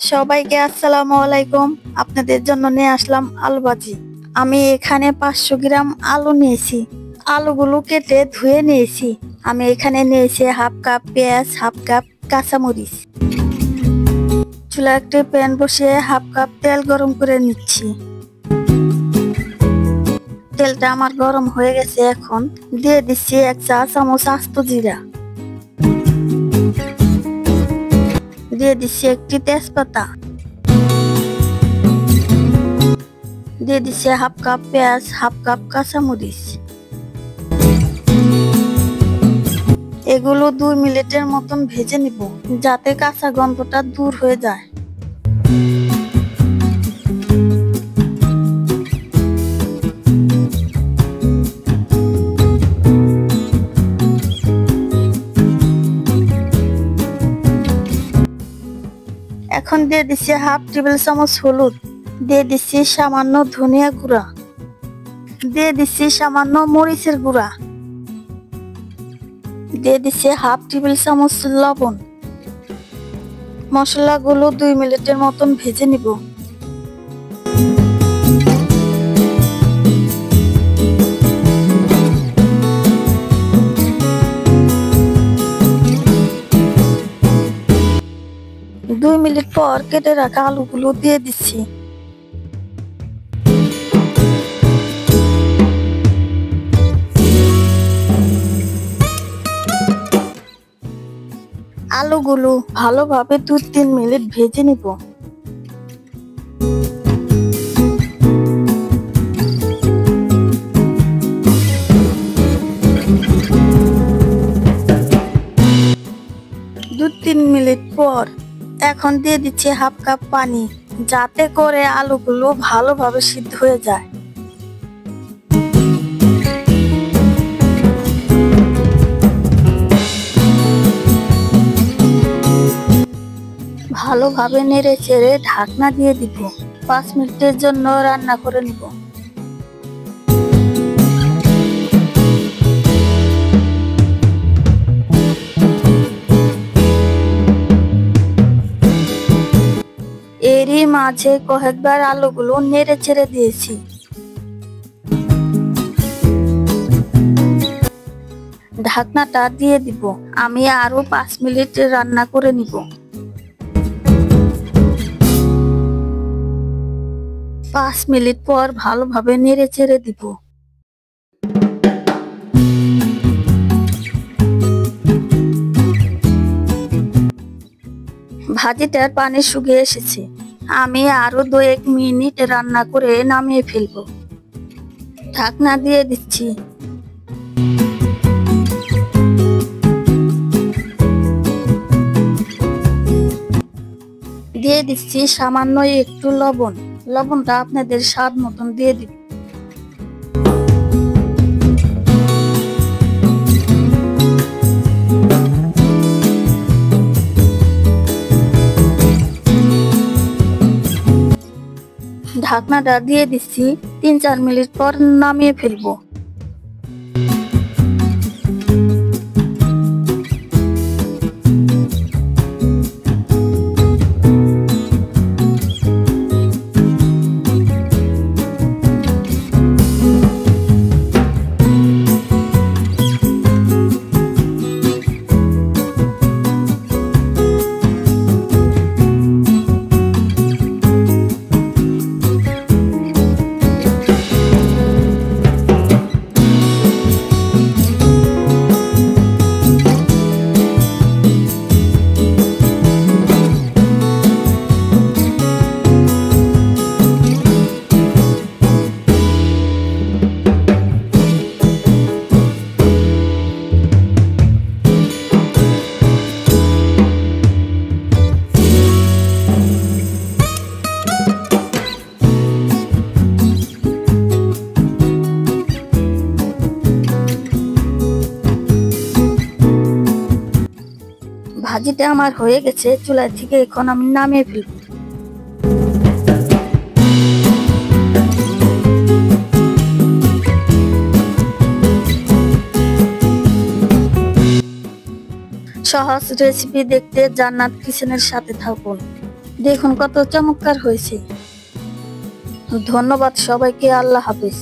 সবাইকে আসসালামু আলাইকুম। আপনাদের জন্য নিয়ে আসলাম আলু ভাজি। আমি এখানে 500 গ্রাম আলু নিয়েছি। আলুগুলো কেটে ধুয়ে নিয়েছি। আমি এখানে নিয়েছি হাফ কাপ পেঁয়াজ, হাফ কাপ কাঁচামরিচ। চুলা একটি প্যান বসিয়ে হাফ কাপ তেল গরম করে নিচ্ছি। তেলটা আমার গরম হয়ে গেছে। এখন দিয়ে দিচ্ছি 1 চা চামচ আস্ত জিরা, দিয়ে দিচ্ছি একটি তেজপাতা, দিয়ে দিচ্ছি হাফ কাপ পেঁয়াজ, হাফ কাপ কাঁচামরিচ। এগুলো 2 মিনিটের মতন ভেজে নিব, যাতে কাঁচা গন্ধটা দূর হয়ে যায়। এখন দিয়ে দিচ্ছি হাফ টেবিল চামচ হলুদ, দিয়ে দিচ্ছি সামান্য ধনিয়া গুঁড়া, দিয়ে দিচ্ছি সামান্য মরিচের গুঁড়া, দিয়ে দিচ্ছি হাফ টেবিল চামচ লবণ। মশলাগুলো 2 মিনিটের মতন ভেজে নিব। দুই মিনিট পর কেটে রাখা আলুগুলো দিয়ে দিচ্ছি। আলুগুলো ভালোভাবে 2-3 মিনিট ভেজে নিব। দু 3 মিনিট পর এখন দিয়ে দিচ্ছি হাফ কাপ পানি, যাতে করে আলুগুলো ভালোভাবে সিদ্ধ হয়ে যায়। ভালোভাবে নেড়ে চেড়ে ঢাকনা দিয়ে দিব। 5 মিনিটের জন্য রান্না করে নিব। এরই মাঝে কয়েকবার আলুগুলো নেড়ে ছেড়ে দিয়েছি। ঢাকনাটা দিয়ে দিব। আমি আরো 5 মিনিট রান্না করে নিব। 5 মিনিট পর ভালোভাবে নেড়ে ছেড়ে দিব। ভাজিটার পানি শুকিয়ে এসেছে। আমি আরো 2-1 মিনিট রান্না করে নামিয়ে ফেলবো। ঢাকনা দিয়ে দিচ্ছি। দিয়ে দিচ্ছি সামান্য একটু লবণ। লবণটা আপনাদের স্বাদ মতন দিয়ে দিন। ঢাকনাটা দিয়ে দিচ্ছি। 3-4 মিনিট পর নামিয়ে ফেলবো। ভাজিটা আমার হয়ে গেছে। চুলা থেকে এখন আমি নামিয়ে ফেলবো। সহজ রেসিপি দেখতে জান্নাত কিচেনের সাথে থাকুন। দেখুন কত চমৎকার হয়েছে। ধন্যবাদ সবাইকে, আল্লাহ হাফেজ।